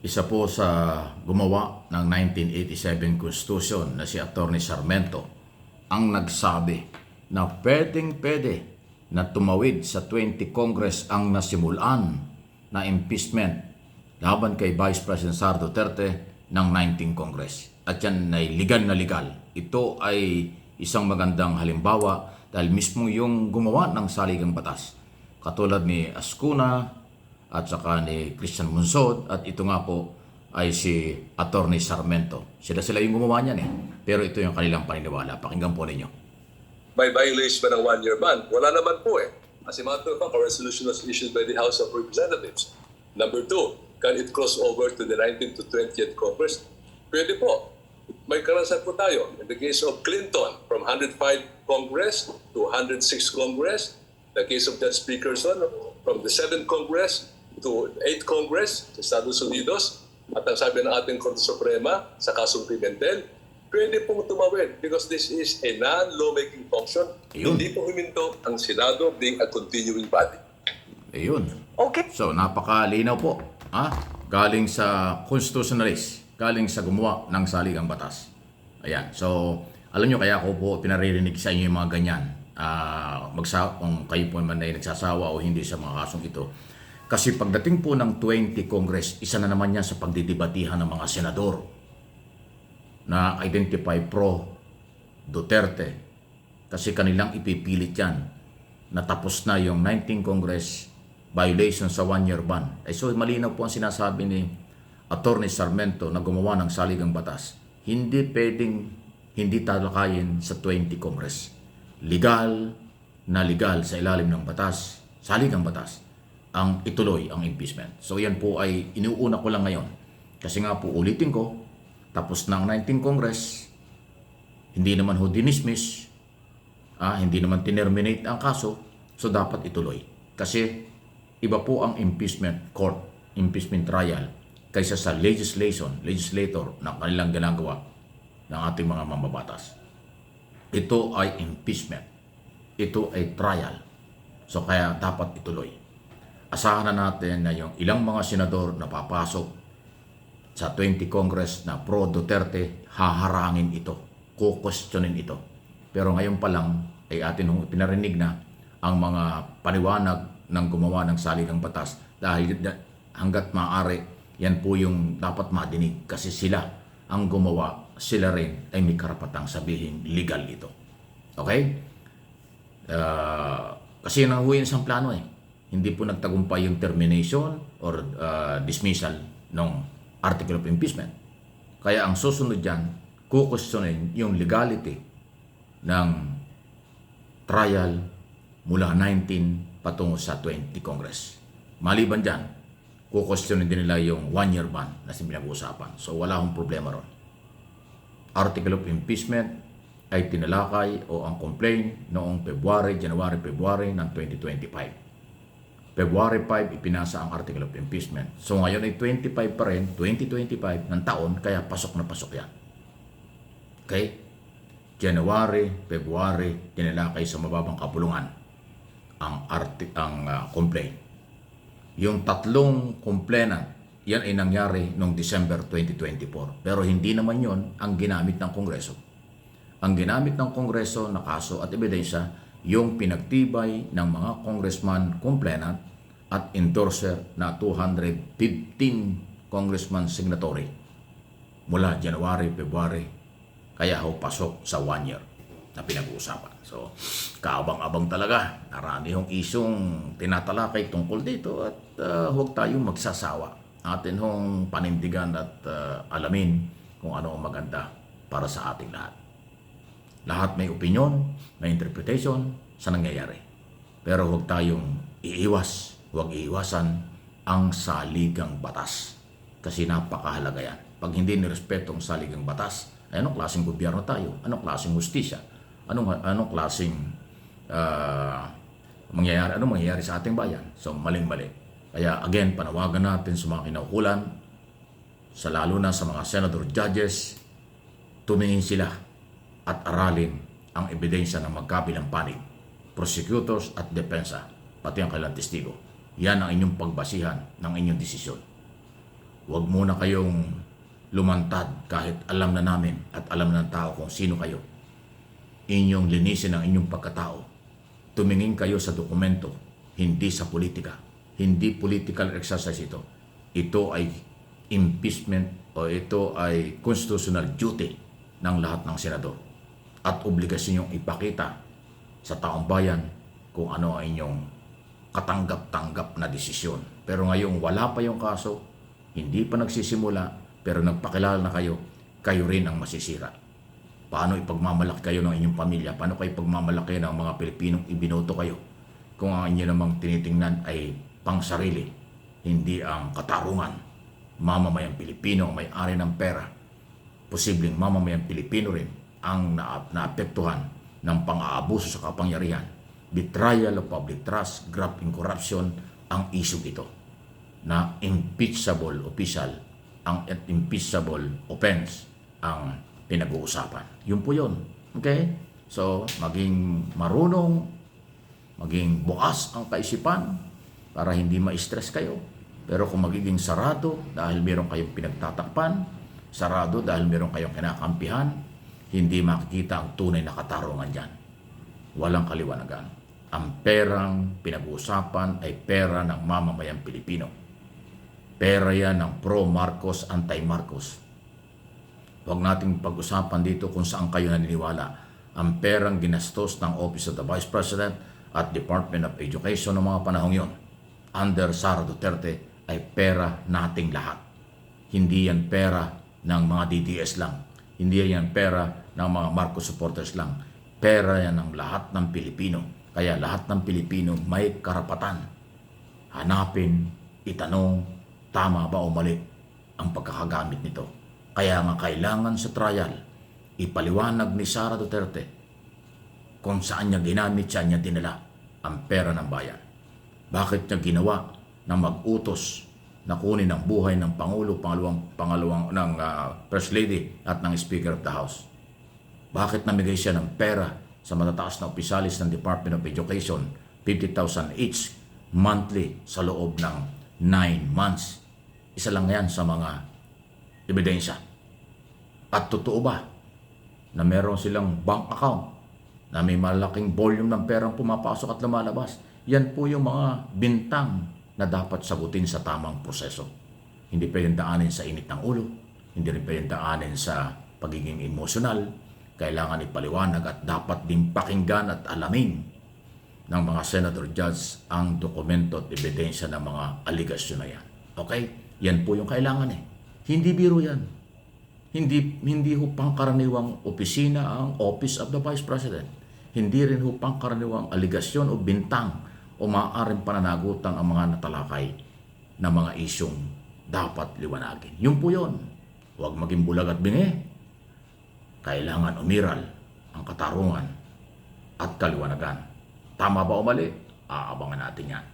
Isa po sa gumawa ng 1987 Constitution na si Atty. Sarmiento ang nagsabi na pwedeng-pwede na tumawid sa 20 Congress ang nasimulan na impeachment laban kay Vice President Sara Duterte ng 19 Congress. At yan ay legal na legal. Ito ay isang magandang halimbawa dahil mismo yung gumawa ng saligang batas. Katulad ni Ascuna at saka ni Christian Monsod at ito nga po ay si Atty. Sarmiento. Sila yung gumawa niyan eh. Pero ito yung kanilang paniniwala. Pakinggan po ninyo. May violation ba ng one-year ban? Wala naman po eh. As a matter of fact, a resolution was issued by the House of Representatives. Number 2, can it cross over to the 19th to 20th Congress? Pwede po. May karanasan po tayo. In the case of Clinton, from 105 Congress to 106 Congress. The case of Judge Speakerson, from the 7th Congress to 8th Congress sa Estados Unidos. At ang sabi ng ating Korte Suprema sa kasong Pimentel, pwede pong tumawid because this is a non-lawmaking function. Ayun. Hindi po huminto ang Senado being a continuing body. Ayun. Okay. So, napakalinaw po. Galing sa constitutionalist, galing sa gumawa ng saligang batas. Ayan. So, alam nyo, kaya ko po pinaririnig sa inyo yung mga ganyan. Kung kayo po man ay nagsasawa o hindi sa mga kasong ito. Kasi pagdating po ng 20 Congress, isa na naman yan sa pagdidibatihan ng mga senador na identify pro Duterte. Kasi kanilang ipipilit yan na tapos na yung 19 Congress violation sa one-year ban. So malinaw po ang sinasabi ni Atty. Sarmiento na gumawa ng saligang batas. Hindi pwedeng hindi talakayin sa 20 Congress. Legal na legal sa ilalim ng batas, saligang batas, ang ituloy ang impeachment. So yan po ay inuuna ko lang ngayon. Kasi nga po ulitin ko, tapos ng 19 Congress, hindi naman ho dinismiss, hindi naman tinerminate ang kaso, so dapat ituloy. Kasi iba po ang impeachment court, impeachment trial, kaysa sa legislator na kanilang ginagawa ng ating mga mambabatas. Ito ay impeachment. Ito ay trial. So kaya dapat ituloy. Asahan na natin na yung ilang mga senador na papasok sa 20 Congress na pro Duterte, haharangin ito, kukwestiyonin ito. Pero ngayon pa lang ay atin pinarinig na ang mga paniwanag ng gumawa ng saligang batas dahil hanggat maaari, yan po yung dapat madinig kasi sila ang gumawa, sila rin ay may karapatang sabihin legal ito. Okay? Kasi yun ang huwin sa plano eh. Hindi po nagtagumpay yung termination or dismissal ng article of impeachment. Kaya ang susunod dyan, kukwestiyonin yung legality ng trial mula 19 patungo sa 20 Congress. Maliban dyan, kukwestiyonin din nila yung one-year ban na pinag-uusapan. So wala akong problema ron. Article of impeachment ay tinalakay o ang complaint noong January-February ng 2025. February 5, ipinasa ang article of impeachment. So ngayon ay 25 pa rin, 2025 ng taon, kaya pasok na pasok yan. Okay? January, February, tinalakay sa mababang kapulungan ang complaint. Yung tatlong complainant, yan ay nangyari noong December 2024. Pero hindi naman yon ang ginamit ng Kongreso. Ang ginamit ng Kongreso na kaso at ebidensya, yung pinagtibay ng mga congressman complainant at endorser na 215 congressman signatory mula January, February, kaya ho pasok sa 1 year na pinag-uusapan. So, kaabang-abang talaga. Marami hong isyong tinatalakay tungkol dito at huwag tayong magsasawa. Atin hong panindigan at alamin kung ano ang maganda para sa ating lahat. Lahat may opinion, may interpretation sa nangyayari. Pero huwag tayong huwag iiwasan ang saligang batas. Kasi napakahalaga yan. Pag hindi nirespeto ang saligang batas, ay anong klaseng gobyerno tayo? Anong klaseng hustisya? Anong klaseng mangyayari sa ating bayan? So maling-mali. Kaya again, panawagan natin sa mga kinaukulan, sa lalo na sa mga senador judges, tumingin sila at aralin ang ebidensya ng magkabilang panig, prosecutors at depensa, pati ang kailang testigo. Yan ang inyong pagbasihan ng inyong desisyon. Huwag muna kayong lumantad kahit alam na namin at alam ng tao kung sino kayo. Inyong linisin ang inyong pagkatao. Tumingin kayo sa dokumento, hindi sa politika. Hindi political exercise ito. Ito ay impeachment o ito ay constitutional duty ng lahat ng senador. At obligasyon yung ipakita sa taong bayan kung ano ang inyong katanggap-tanggap na desisyon. Pero ngayong wala pa yung kaso, hindi pa nagsisimula, pero nagpakilala na kayo, kayo rin ang masisira. Paano ipagmamalaki kayo ng inyong pamilya? Paano kayo ipagmamalaki ng mga Pilipinong ibinoto kayo? Kung ang inyo namang tinitingnan ay pangsarili, hindi ang katarungan. Mamamayang Pilipino ang may-ari ng pera. Posibleng mamamayang Pilipino rin ang naapektuhan ng pang-aabuso sa kapangyarihan. Betrayal of public trust, graft in corruption ang issue ito. Na impeachable official, ang impeachable offense ang pinag-uusapan. Yun po yun. Okay? So, maging marunong, maging bukas ang kaisipan para hindi ma-stress kayo. Pero kung magiging sarado dahil meron kayong pinagtatakpan, sarado dahil meron kayong kinakampihan, hindi makikita ang tunay na katarungan dyan. Walang kaliwanagan. Ang perang pinag-uusapan ay pera ng mamamayang Pilipino. Pera yan ng pro-Marcos, anti-Marcos. Huwag nating pag-usapan dito kung saan kayo naniniwala. Ang perang ginastos ng Office of the Vice President at Department of Education ng mga panahong yon under Sara Duterte ay pera nating lahat. Hindi yan pera ng mga DDS lang. Hindi yan pera ng mga Marcos supporters lang. Pera yan ng lahat ng Pilipino. Kaya lahat ng Pilipino may karapatan. Hanapin, itanong, tama ba o mali ang pagkakagamit nito. Kaya nga kailangan sa trial, ipaliwanag ni Sara Duterte kung saan niya ginamit, saan niya dinala ang pera ng bayan. Bakit niya ginawa na mag-utos na kunin ang buhay ng Pangulo, pangalawang ng First Lady at ng Speaker of the House? Bakit namigay siya ng pera sa matataas na opisyalis ng Department of Education, 50,000 each monthly sa loob ng 9 months? Isa lang yan sa mga ebidensya. At totoo ba na meron silang bank account na may malaking volume ng perang pumapasok at lumalabas? Yan po yung mga bintang na dapat sagutin sa tamang proseso. Hindi pwedeng daanin sa init ng ulo, hindi rin pwedeng daanin sa pagiging emosyonal. Kailangan ipaliwanag at dapat din pakinggan at alamin ng mga senator judge ang dokumento at ebidensya ng mga aligasyon na yan. Okay? Yan po yung kailangan eh. Hindi biro yan. Hindi ho pangkaraniwang opisina ang Office of the Vice President. Hindi rin ho pangkaraniwang aligasyon o bintang o maaaring pananagutan ang mga natalakay na mga isyong dapat liwanagin. Yun po yun. Huwag maging bulag at bingi. Kailangan umiral ang katarungan at kaliwanagan. Tama ba o mali? Aabangan natin yan.